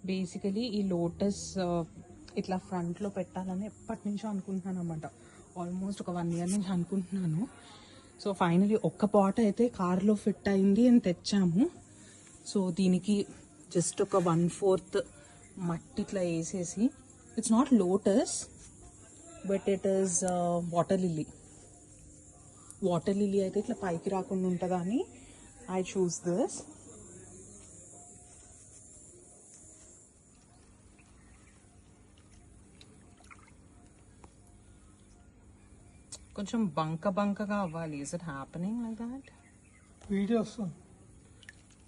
Basically ఈ lotus ఇట్లా ఫ్రంట్లో పెట్టాలని ఎప్పటి నుంచో అనుకుంటున్నాను అనమాట. ఆల్మోస్ట్ ఒక 1 ఇయర్ నుంచి అనుకుంటున్నాను. సో ఫైనలీ ఒక్క పాట్ అయితే కార్లో ఫిట్ అయింది అని తెచ్చాము. సో దీనికి జస్ట్ ఒక 1/4 మట్టి ఇట్లా వేసేసి, it's not lotus but it is water lily. Water lily అయితే ఇట్లా పైకి రాకుండా ఉంటుందని ఐ చూస్ దిస్. కొంచెం బంకగా అవ్వాలి. Is it happening like that? Videos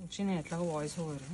వచ్చి నేను ఎట్లా వాయిస్ ఓవర్